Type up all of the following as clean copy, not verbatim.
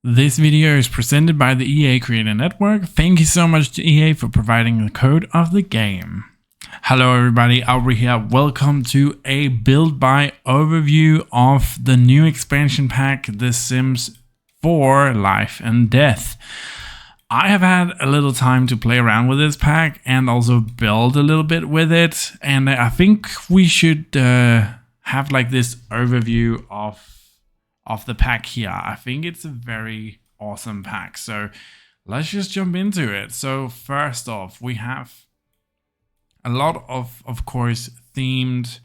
This video is presented by the EA Creator Network. Thank you so much to EA for providing the code of the game. Hello everybody, Auvbri here. Welcome to a build by overview of the new expansion pack, The Sims 4 Life and Death. I have had a little time to play around with this pack and also build a little bit with it. And I think we should have like this overview of the pack here. I think it's a very awesome pack. So let's just jump into it. So first off, we have a lot of course, themed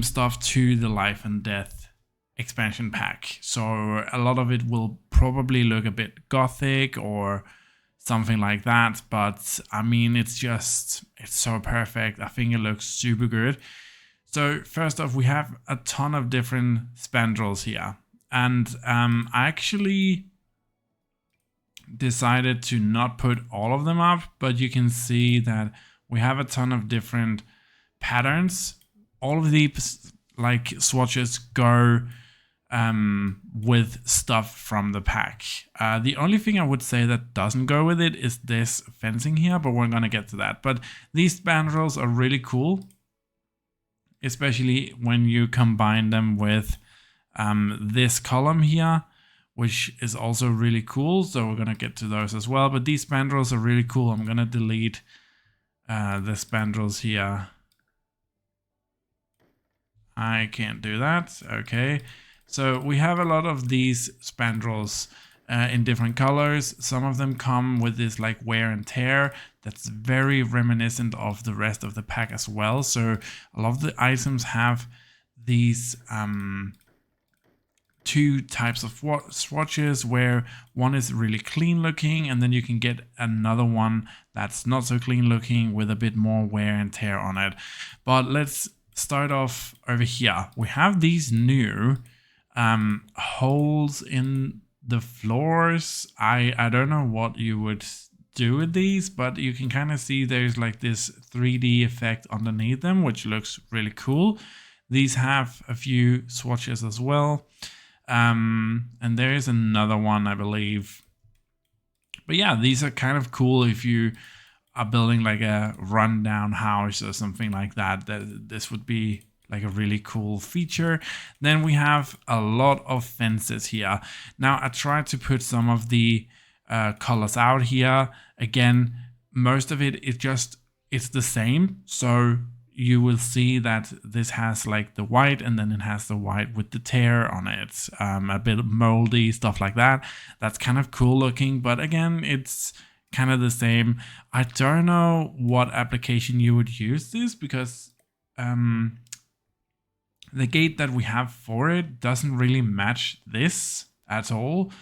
stuff to the Life and Death expansion pack. So a lot of it will probably look a bit gothic or something like that. But I mean, it's so perfect. I think it looks super good. So first off, we have a ton of different spandrels here. And I actually decided to not put all of them up, but you can see that we have a ton of different patterns. All of these like swatches go with stuff from the pack. The only thing I would say that doesn't go with it is this fencing here, but we're gonna get to that. But these spandrels are really cool, especially when you combine them with this column here, which is also really cool. So we're gonna get to those as well. But these spandrels are really cool. I'm gonna delete the spandrels here. I can't do that. Okay. So we have a lot of these spandrels in different colors. Some of them come with this like wear and tear that's very reminiscent of the rest of the pack as well. So a lot of the items have these two types of swatches, where one is really clean looking and then you can get another one that's not so clean looking with a bit more wear and tear on it. But let's start off over here. We have these new holes in the floors. I don't know what you would do with these, but you can kind of see there's like this 3D effect underneath them, which looks really cool. These have a few swatches as well. And there is another one, I believe. But yeah, these are kind of cool if you are building like a rundown house or something like that. This would be like a really cool feature. Then we have a lot of fences here. Now I tried to put some of the colors out here. Again, most of it is it's the same. So you will see that this has like the white, and then it has the white with the tear on it. A bit moldy, stuff like that. That's kind of cool looking, but again, it's kind of the same. I don't know what application you would use this, because the gate that we have for it doesn't really match this at all.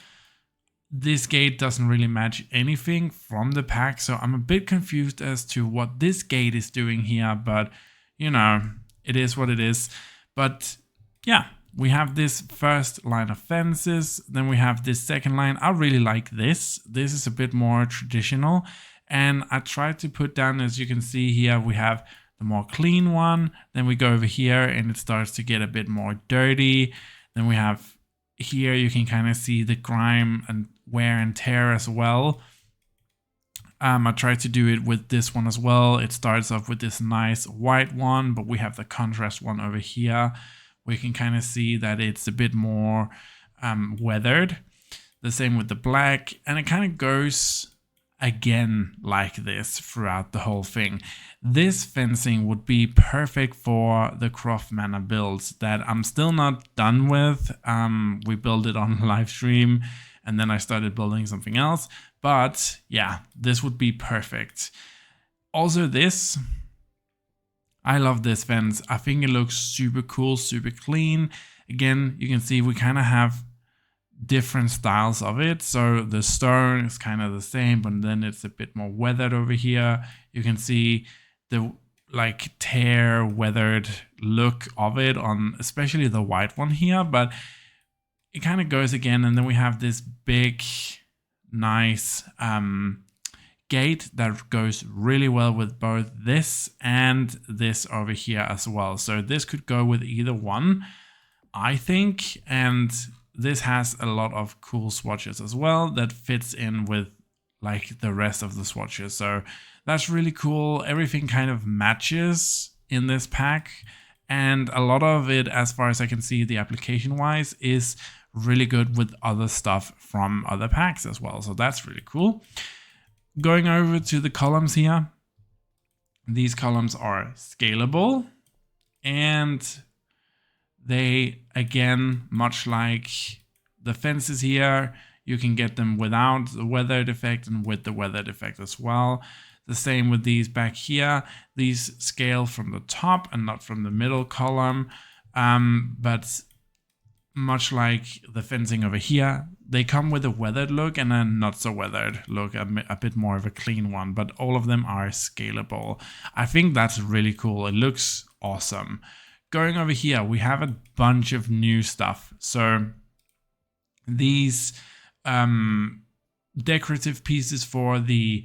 This gate doesn't really match anything from the pack, so I'm a bit confused as to what this gate is doing here, but you know, it is what it is. But yeah, we have this first line of fences, then we have this second line. I really like this. This is a bit more traditional, and I tried to put down, as you can see here, we have the more clean one, then we go over here and it starts to get a bit more dirty. Then we have here, you can kind of see the grime and wear and tear as well. I tried to do it with this one as well. It starts off with this nice white one, but we have the contrast one over here. We can kind of see that it's a bit more weathered. The same with the black, and it kind of goes again like this throughout the whole thing. This fencing would be perfect for the Croft Manor builds that I'm still not done with. We built it on live stream, and then I started building something else. But yeah, this would be perfect. Also this, I love this fence. I think it looks super cool, super clean. Again, you can see we kind of have different styles of it. So the stone is kind of the same, but then it's a bit more weathered over here. You can see the like tear weathered look of it on especially the white one here, but it kind of goes again. And then we have this big nice gate that goes really well with both this and this over here as well. So this could go with either one, I think. And this has a lot of cool swatches as well that fits in with like the rest of the swatches. So that's really cool. Everything kind of matches in this pack. And a lot of it, as far as I can see, the application wise, is really good with other stuff from other packs as well. So that's really cool. Going over to the columns here. These columns are scalable, and they, again, much like the fences here, you can get them without the weathered effect and with the weathered effect as well. The same with these back here. These scale from the top and not from the middle column. But much like the fencing over here, they come with a weathered look and a not so weathered look, a bit more of a clean one, but all of them are scalable. I think that's really cool. It looks awesome. Going over here, we have a bunch of new stuff. So these decorative pieces for the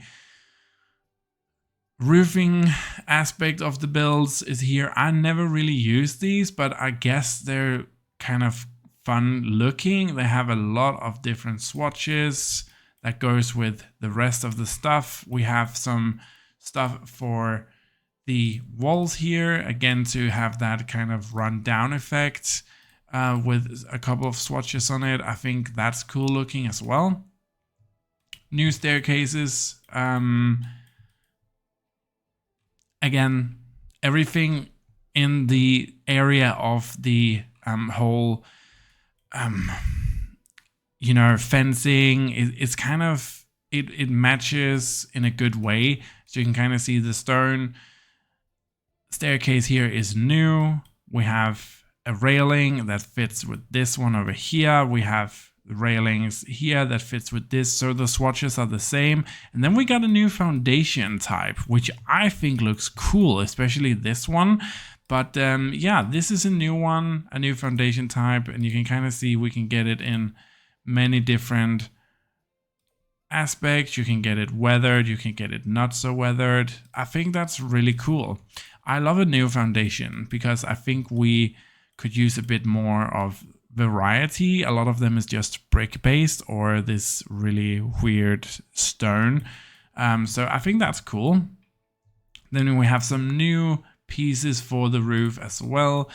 roofing aspect of the builds is here. I never really used these, but I guess they're kind of fun looking. They have a lot of different swatches that goes with the rest of the stuff. We have some stuff for the walls here, again, to have that kind of run down effect with a couple of swatches on it. I think that's cool looking as well. New staircases. Again, everything in the area of the whole fencing is kind of, it matches in a good way. So you can kind of see the stone staircase here is new. We have a railing that fits with this one over here. We have railings here that fits with this, so the swatches are the same. And then we got a new foundation type, which I think looks cool, especially this one. But yeah, this is a new one, a new foundation type, and you can kind of see we can get it in many different aspects. You can get it weathered, you can get it not so weathered. I think that's really cool. I love a new foundation because I think we could use a bit more of variety. A lot of them is just brick based or this really weird stone. So I think that's cool. Then we have some new pieces for the roof as well.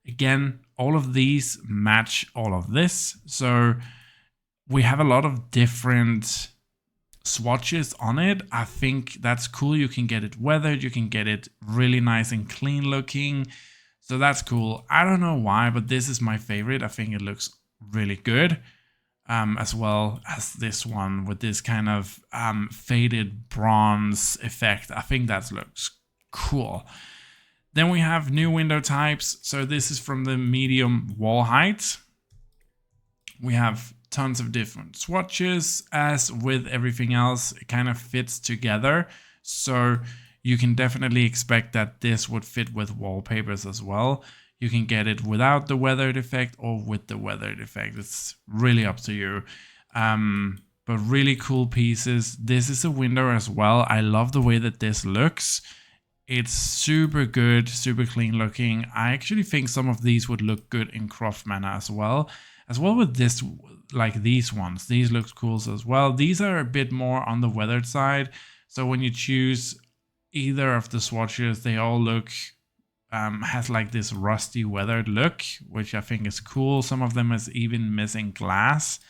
Again, all of these match all of this. So we have a lot of different swatches on it. I think that's cool. You can get it weathered, you can get it really nice and clean looking. So that's cool. I don't know why, but this is my favorite. I think it looks really good. As well as this one with this kind of faded bronze effect. I think that looks cool. Then we have new window types. So this is from the medium wall height. We have tons of different swatches. As with everything else, it kind of fits together. So you can definitely expect that this would fit with wallpapers as well. You can get it without the weathered effect or with the weathered effect. It's really up to you. But really cool pieces. This is a window as well. I love the way that this looks. It's super good, super clean looking. I actually think some of these would look good in Croft Manor as well. As well with this, like these ones. These look cool as well. These are a bit more on the weathered side. So when you choose either of the swatches, they all look, has like this rusty weathered look, which I think is cool. Some of them is even missing glass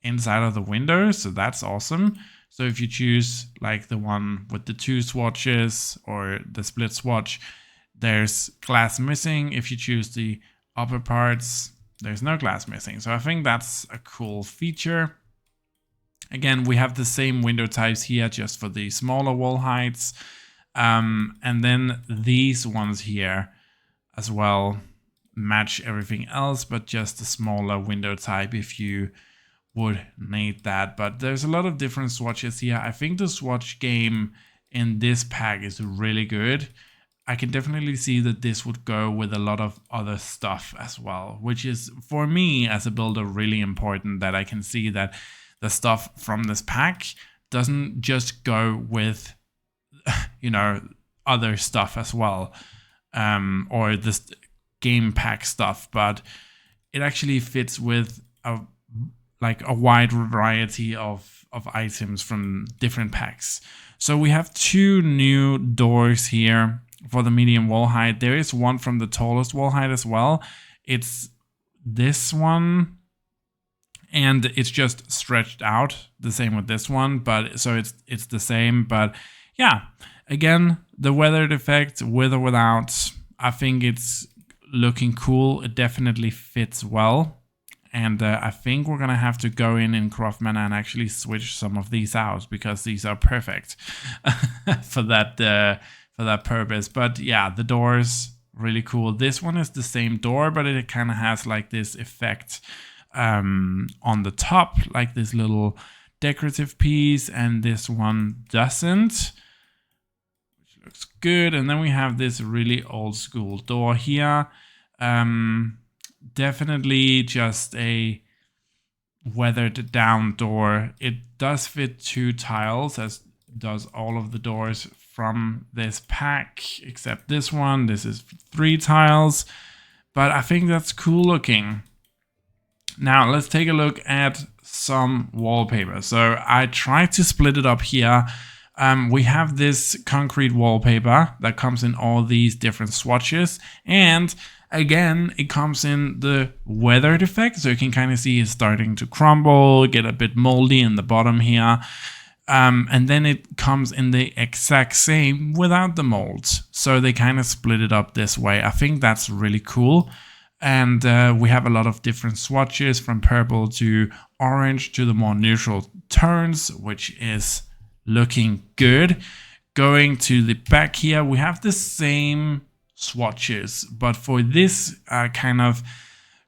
inside of the window, so that's awesome. So if you choose like the one with the two swatches or the split swatch, there's glass missing. If you choose the upper parts, there's no glass missing. So I think that's a cool feature. Again, we have the same window types here, just for the smaller wall heights. And then these ones here as well match everything else, but just a smaller window type if you would need that. But there's a lot of different swatches here. I think the swatch game in this pack is really good. I can definitely see that this would go with a lot of other stuff as well, which is for me as a builder really important, that I can see that the stuff from this pack doesn't just go with other stuff as well, or this game pack stuff, but it actually fits with like a wide variety of items from different packs. So we have 2 new doors here for the medium wall height. There is one from the tallest wall height as well. It's this one, and it's just stretched out. The same with this one, but so it's the same. But yeah, again, the weathered effect with or without, I think it's looking cool. It definitely fits well. And I think we're going to have to go in Craftman and actually switch some of these out, because these are perfect for that purpose. But yeah, the doors, really cool. This one is the same door, but it kind of has like this effect on the top, like this little decorative piece, and this one doesn't, which looks good. And then we have this really old school door here. Definitely just a weathered down door. It does fit 2 tiles, as does all of the doors from this pack, except this one. This is 3 tiles, but I think that's cool looking. Now let's take a look at some wallpaper. So I tried to split it up here. We have this concrete wallpaper that comes in all these different swatches, and again, it comes in the weathered effect, so you can kind of see it's starting to crumble, get a bit moldy in the bottom here. And then it comes in the exact same without the molds. So they kind of split it up this way. I think that's really cool. And we have a lot of different swatches, from purple to orange to the more neutral tones, which is looking good. Going to the back here, we have the same swatches, but for this kind of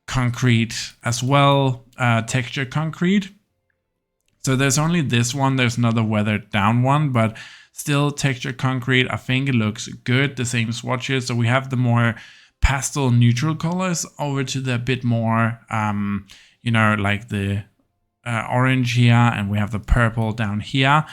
concrete as well, texture concrete. So there's only this one, there's another weathered down one, but still texture concrete. I think it looks good, the same swatches. So we have the more pastel neutral colors over to the bit more you know, like the orange here, and we have the purple down here.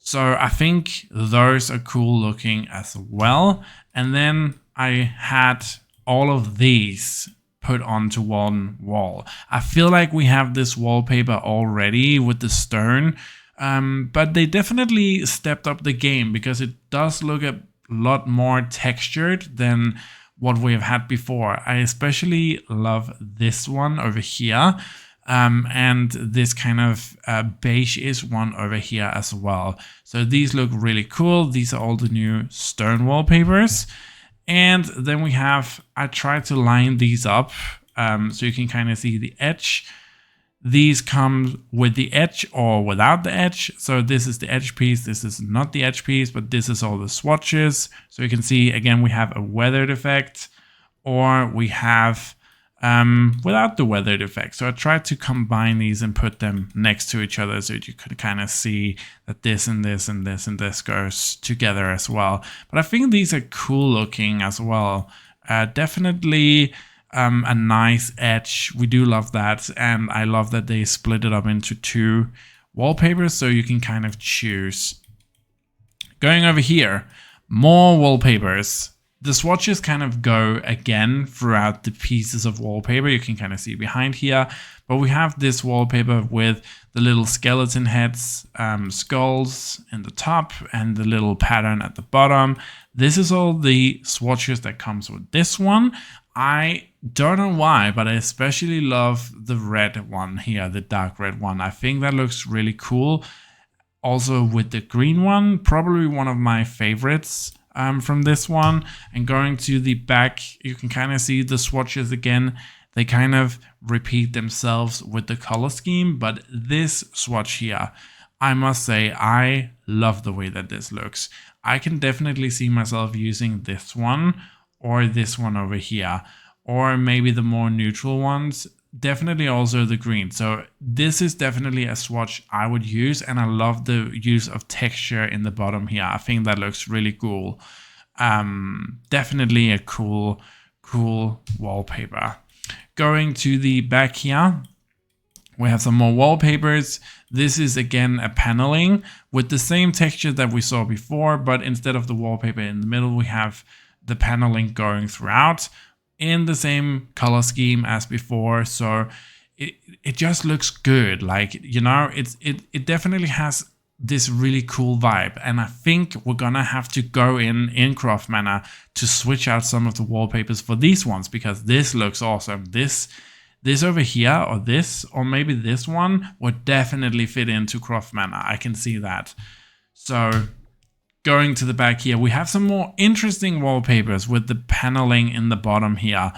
So I think those are cool looking as well. And then I had all of these put onto one wall. I feel like we have this wallpaper already with the stone, but they definitely stepped up the game, because it does look a lot more textured than what we have had before. I especially love this one over here, and this kind of beige-ish one over here as well. So these look really cool. These are all the new stone wallpapers. And then we have, I tried to line these up so you can kind of see the edge. These come with the edge or without the edge. So this is the edge piece. This is not the edge piece, but this is all the swatches. So you can see, again, we have a weathered effect, or we have without the weathered effect. So I tried to combine these and put them next to each other, so you could kind of see that this and this and this and this goes together as well. But I think these are cool looking as well. Definitely a nice edge. We do love that. And I love that they split it up into 2 wallpapers, so you can kind of choose. Going over here, more wallpapers. The swatches kind of go again throughout the pieces of wallpaper. You can kind of see behind here, but we have this wallpaper with the little skeleton heads, skulls in the top, and the little pattern at the bottom. This is all the swatches that comes with this one. I don't know why, but I especially love the red one here, the dark red one. I think that looks really cool. Also with the green one, probably one of my favorites from this one. And going to the back, you can kind of see the swatches again. They kind of repeat themselves with the color scheme, but this swatch here, I must say, I love the way that this looks. I can definitely see myself using this one or this one over here, or maybe the more neutral ones. Definitely also the green. So this is definitely a swatch I would use, and I love the use of texture in the bottom here. I think that looks really cool. Definitely a cool wallpaper. Going to the back here, we have some more wallpapers. This is again a paneling with the same texture that we saw before, but instead of the wallpaper in the middle, we have the paneling going throughout in the same color scheme as before. So it just looks good. Like, you know, it definitely has this really cool vibe, and I think we're gonna have to go in Craft Manor to switch out some of the wallpapers for these ones, because this looks awesome. This over here, or this, or maybe this one would definitely fit into Craft Manor. I can see that. So going to the back here, we have some more interesting wallpapers with the paneling in the bottom here.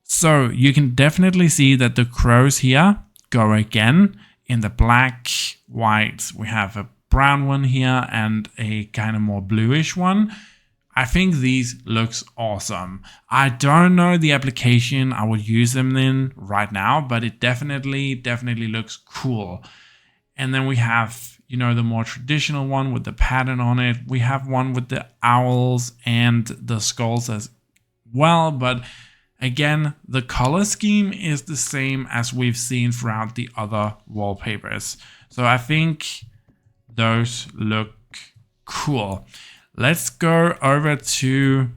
So you can definitely see that the crows here go again in the black, white. We have a brown one here and a kind of more bluish one. I think these looks awesome. I don't know the application I would use them in right now, but it definitely looks cool. And then we have, you know, the more traditional one with the pattern on it. We have one with the owls and the skulls as well, but again, the color scheme is the same as we've seen throughout the other wallpapers. So I think those look cool. Let's go over to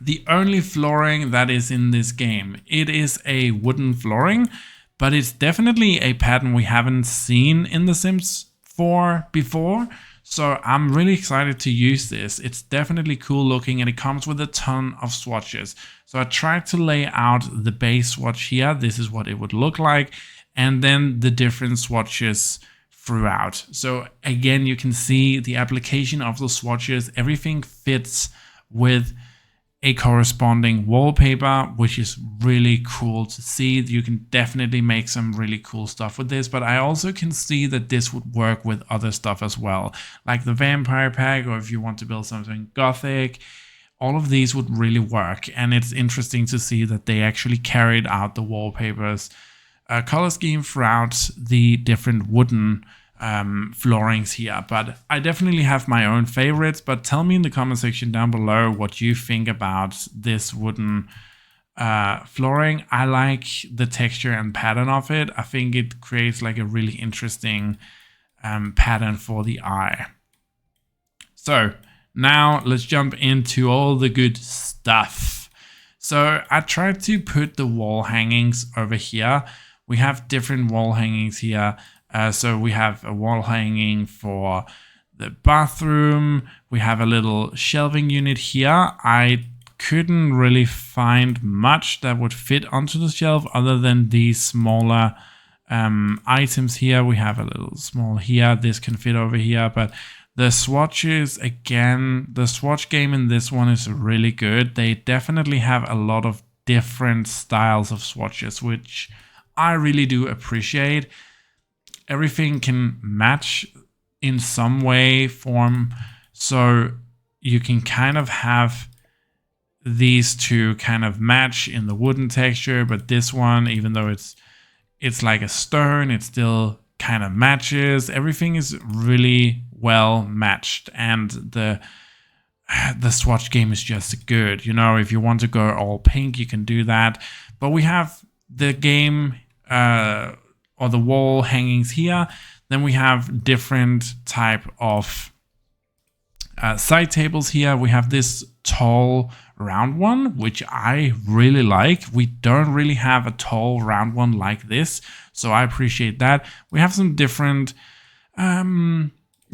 the only flooring that is in this game. It is a wooden flooring, but it's definitely a pattern we haven't seen in The Sims 4 before. So I'm really excited to use this. It's definitely cool looking, and it comes with a ton of swatches. So I tried to lay out the base swatch here. This is what it would look like. And then the different swatches throughout. So again, you can see the application of the swatches. Everything fits with a corresponding wallpaper, which is really cool to see. You can definitely make some really cool stuff with this, but I also can see that this would work with other stuff as well, like the vampire pack, or if you want to build something gothic. All of these would really work, and it's interesting to see that they actually carried out the wallpapers color scheme throughout the different wooden floorings here. But I definitely have my own favorites, but tell me in the comment section down below what you think about this wooden flooring. I like the texture and pattern of it. I think it creates like a really interesting pattern for the eye. So now let's jump into all the good stuff. So I tried to put the wall hangings over here. We have different wall hangings here. So we have a wall hanging for the bathroom. We have a little shelving unit here. I couldn't really find much that would fit onto the shelf other than these smaller items here. We have a little small here. This can fit over here, but the swatches, again, the swatch game in this one is really good. They definitely have a lot of different styles of swatches, which I really do appreciate. Everything can match in some way, form, so you can kind of have these two kind of match in the wooden texture, but this one, even though it's like a stone, it still kind of matches. Everything is really well matched, and the swatch game is just good. You know, if you want to go all pink, you can do that. But we have the game or the wall hangings here. Then we have different type of side tables here. We have this tall round one, which I really like. We don't really have a tall round one like this, so I appreciate that. We have some different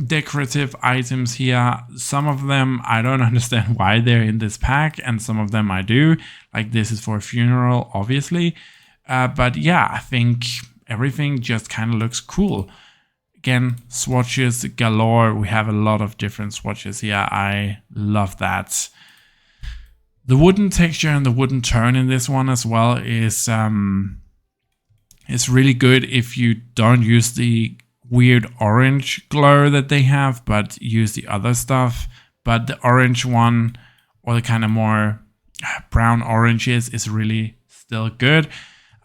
decorative items here. Some of them I don't understand why they're in this pack, and some of them I do. Like this is for a funeral, obviously. But yeah, I think everything just kind of looks cool. Again, swatches galore. We have a lot of different swatches here. I love that. The wooden texture and the wooden tone in this one as well is really good if you don't use the weird orange glow that they have, but use the other stuff. But the orange one, or the kind of more brown oranges, is really still good.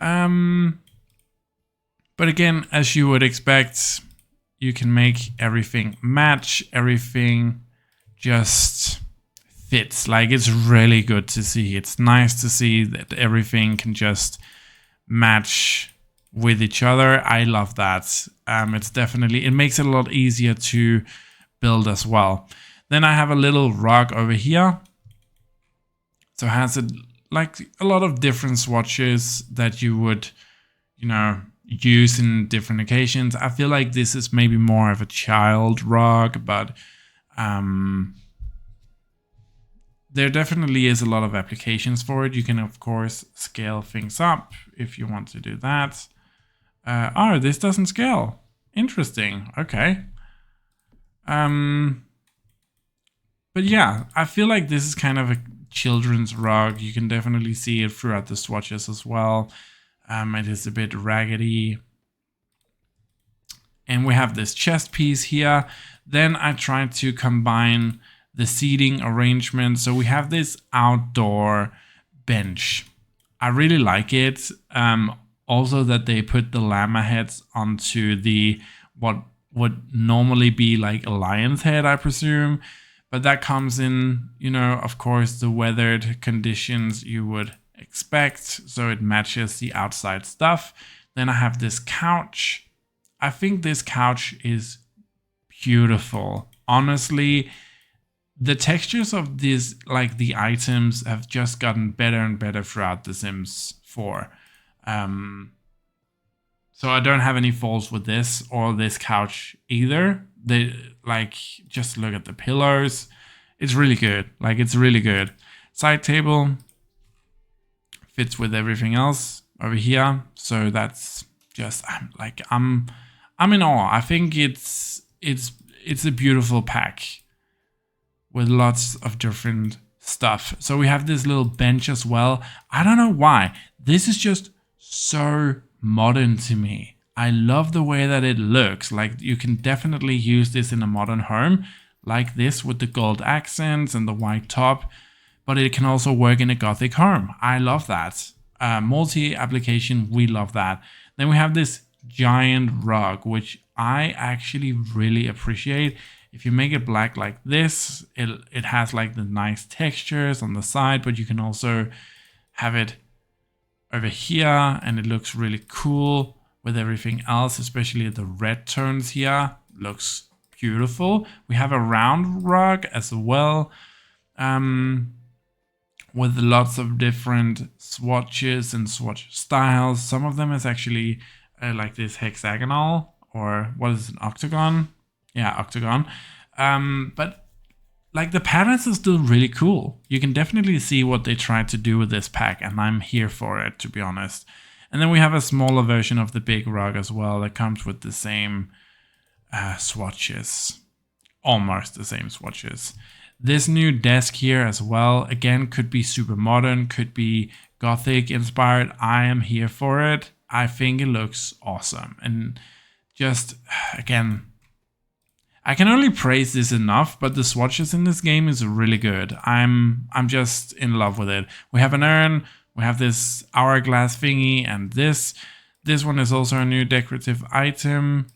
But again, as you would expect, you can make everything match. Everything just fits. Like, it's really good to see. It's nice to see that everything can just match with each other. I love that. It's definitely, it makes it a lot easier to build as well. Then I have a little rug over here. So it has like a lot of different swatches that you would you know, use in different occasions. I feel like this is maybe more of a child rug, but there definitely is a lot of applications for it. You can, of course, scale things up if you want to do that. Oh, this doesn't scale. Interesting. Okay. But yeah, I feel like this is kind of a children's rug. You can definitely see it throughout the swatches as well. It is a bit raggedy. And we have this chest piece here. Then I tried to combine the seating arrangement. So we have this outdoor bench. I really like it. Also that they put the llama heads onto the what would normally be like a lion's head, I presume. But that comes in, you know, of course, the weathered conditions you would expect. So it matches the outside stuff. Then I have this couch. I think this couch is beautiful. Honestly, the textures of these, like the items, have just gotten better and better throughout The Sims 4. So I don't have any faults with this or this couch either. They like, just look at the pillows. It's really good. Like, it's really good. Side table fits with everything else over here. So that's just, I'm in awe. I think it's a beautiful pack with lots of different stuff. So we have this little bench as well. I don't know why. This is just so modern to me. I love the way that it looks. Like, you can definitely use this in a modern home like this with the gold accents and the white top, but it can also work in a Gothic home. I love that. Multi-application, we love that. Then we have this giant rug, which I actually really appreciate. If you make it black like this, it has like the nice textures on the side, but you can also have it over here and it looks really cool with everything else, especially the red tones here. Looks beautiful. We have a round rug as well, with lots of different swatches and swatch styles. Some of them is actually like this hexagonal, or what is an octagon? Yeah, octagon. But like, the patterns are still really cool. You can definitely see what they tried to do with this pack, and I'm here for it, to be honest. And then we have a smaller version of the big rug as well that comes with the same swatches. Almost the same swatches. This new desk here as well, again, could be super modern, could be Gothic inspired. I am here for it. I think it looks awesome. And just, again, I can only praise this enough, but the swatches in this game is really good. I'm just in love with it. We have an urn, we have this hourglass thingy, and this one is also a new decorative item.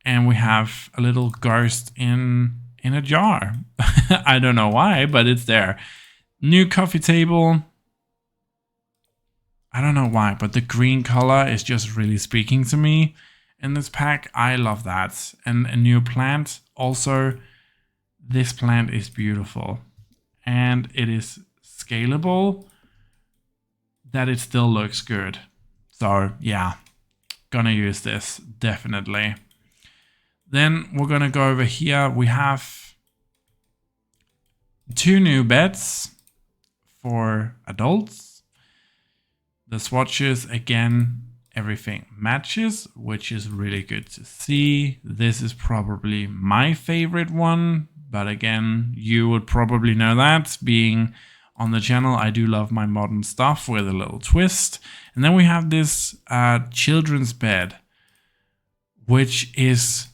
And we have a little ghost in a jar. I don't know why, but it's there. New coffee table. I don't know why, but the green color is just really speaking to me in this pack. I love that. And a new plant. Also, this plant is beautiful. And it is scalable, that it still looks good. So yeah, gonna use this, definitely. Then we're gonna go over here. We have 2 new beds for adults. The swatches, again, everything matches, which is really good to see. This is probably my favorite one, but again, you would probably know that. Being on the channel, I do love my modern stuff with a little twist. And then we have this children's bed, which is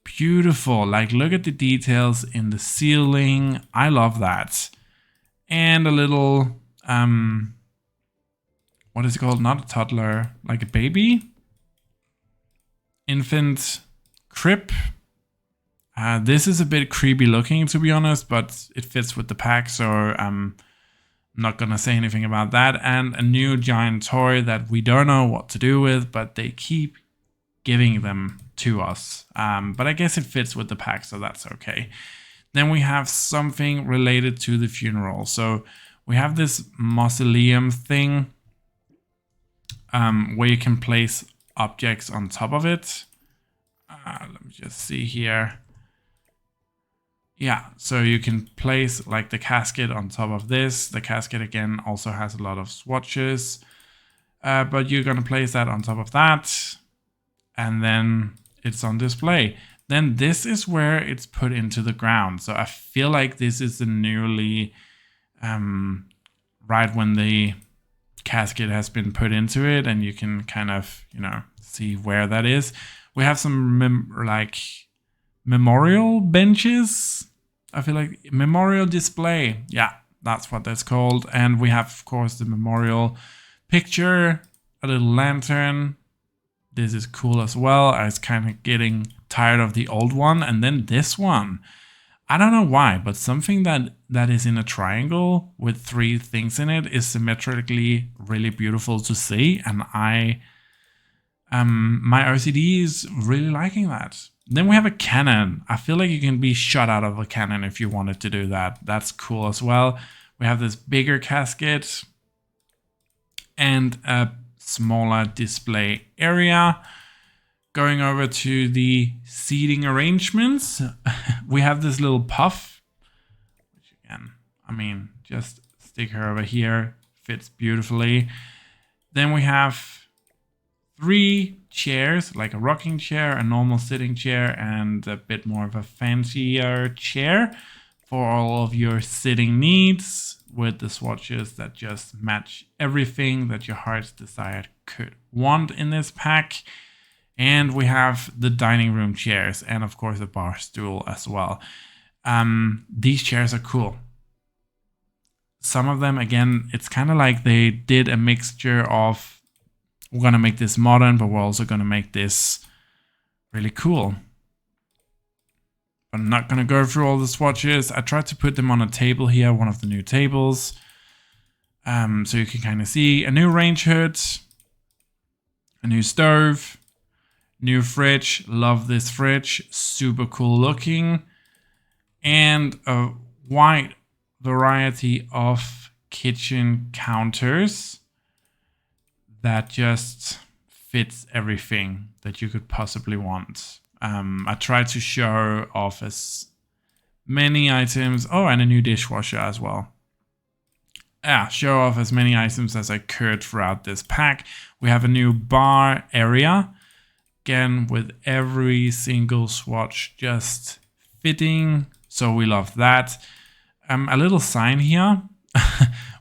beautiful. Like, look at the details in the ceiling. I love that. And a little, what is it called? Not a toddler, like a baby? Infant crib. This is a bit creepy looking, to be honest, but it fits with the pack, so I'm not gonna say anything about that. And a new giant toy that we don't know what to do with, but they keep giving them to us. But I guess it fits with the pack, so that's okay. Then we have something related to the funeral. So we have this mausoleum thing. where you can place objects on top of it. Let me just see here. Yeah, so you can place like the casket on top of this. The casket again also has a lot of swatches, but you're gonna place that on top of that, and then it's on display. Then this is where it's put into the ground. So I feel like this is the newly, right when the casket has been put into it, and you can kind of, you know, see where that is. We have some memorial benches. I feel like memorial display. Yeah, that's what that's called. And we have, of course, the memorial picture, a little lantern. This is cool as well. I was kind of getting tired of the old one. And then this one. I don't know why, but something that is in a triangle with 3 things in it is symmetrically really beautiful to see. And my OCD is really liking that. Then we have a cannon. I feel like you can be shot out of a cannon if you wanted to do that. That's cool as well. We have this bigger casket and a smaller display area. Going over to the seating arrangements, we have this little puff, which again, I mean, just stick her over here, fits beautifully. Then we have 3 chairs, like a rocking chair, a normal sitting chair, and a bit more of a fancier chair for all of your sitting needs, with the swatches that just match everything that your heart's desire could want in this pack. And we have the dining room chairs and of course a bar stool as well. These chairs are cool. Some of them, again, it's kind of like they did a mixture of, we're going to make this modern, but we're also going to make this really cool. I'm not going to go through all the swatches. I tried to put them on a table here, one of the new tables. So you can kind of see a new range hood, a new stove, new fridge. Love this fridge, super cool looking. And a wide variety of kitchen counters that just fits everything that you could possibly want. I tried to show off as many items. Oh, and a new dishwasher as well. Yeah, show off as many items as I could throughout this pack. We have a new bar area. Again, with every single swatch just fitting. So we love that. A little sign here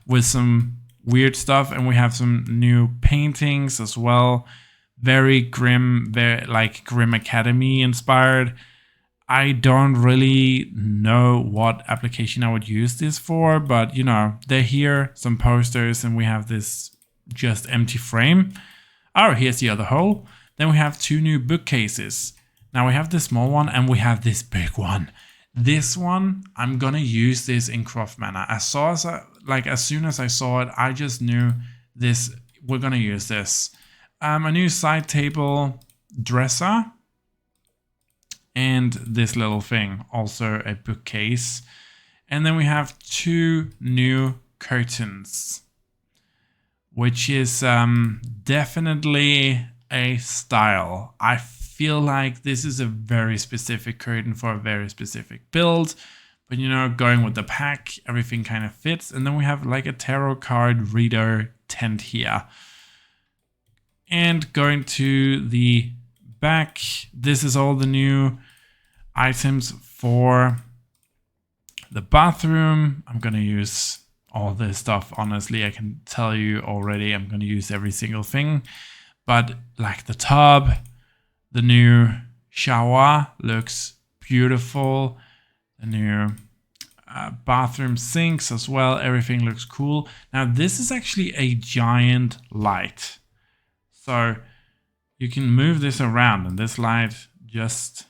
with some weird stuff. And we have some new paintings as well. Very grim, very like Grim Academy inspired. I don't really know what application I would use this for, but you know, they're here, some posters, and we have this just empty frame. Oh, here's the other hole. Then we have 2 new bookcases. Now we have this small one and we have this big one. This one, I'm gonna use this in Craft Manor. As soon as I saw it, I just knew this, we're gonna use this. A new side table dresser. And this little thing, also a bookcase. And then we have 2 new curtains, which is definitely a style. I feel like this is a very specific curtain for a very specific build, but you know, going with the pack, everything kind of fits. And then we have like a tarot card reader tent here. And going to the back, this is all the new items for the bathroom. I'm gonna use all this stuff. Honestly, I can tell you already, I'm gonna use every single thing. But like the tub, the new shower looks beautiful. The new bathroom sinks as well. Everything looks cool. Now this is actually a giant light. So you can move this around and this light just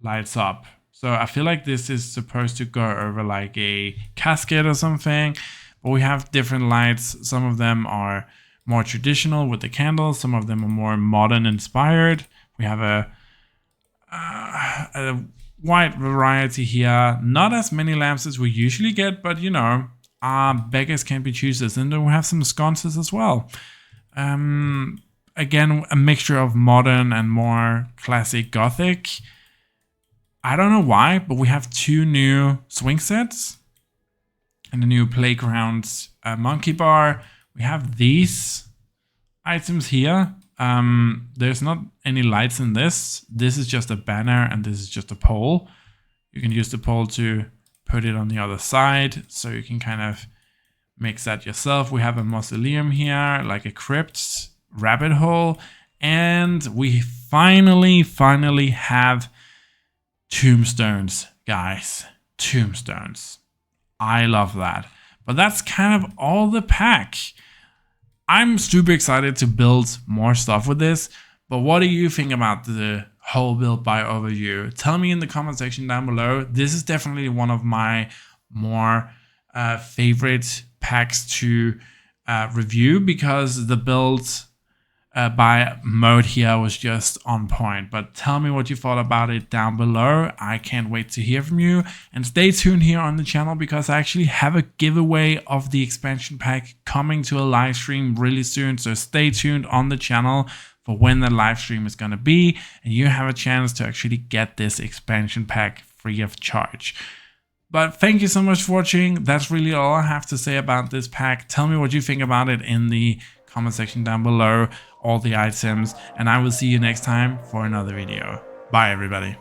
lights up. So I feel like this is supposed to go over like a casket or something, but we have different lights. Some of them are more traditional with the candles. Some of them are more modern inspired. We have a wide variety here. Not as many lamps as we usually get, but you know, beggars can't be choosers. And then we have some sconces as well. Again, a mixture of modern and more classic Gothic. I don't know why, but we have 2 new swing sets and a new playground monkey bar. We have these items here. There's not any lights in this. This is just a banner and this is just a pole. You can use the pole to put it on the other side, so you can kind of mix that yourself. We have a mausoleum here, like a crypt, rabbit hole, and we finally have tombstones, guys. Tombstones. I love that. But that's kind of all the pack. I'm super excited to build more stuff with this, but what do you think about the whole build by overview? Tell me in the comment section down below. This is definitely one of my more favorite packs to review, because the build by mode here was just on point. But tell me what you thought about it down below. I can't wait to hear from you, and stay tuned here on the channel, because I actually have a giveaway of the expansion pack coming to a live stream really soon. So stay tuned on the channel for when the live stream is going to be, and you have a chance to actually get this expansion pack free of charge. But thank you so much for watching. That's really all I have to say about this pack. Tell me what you think about it in the comment section down below, all the items, and I will see you next time for another video. Bye everybody.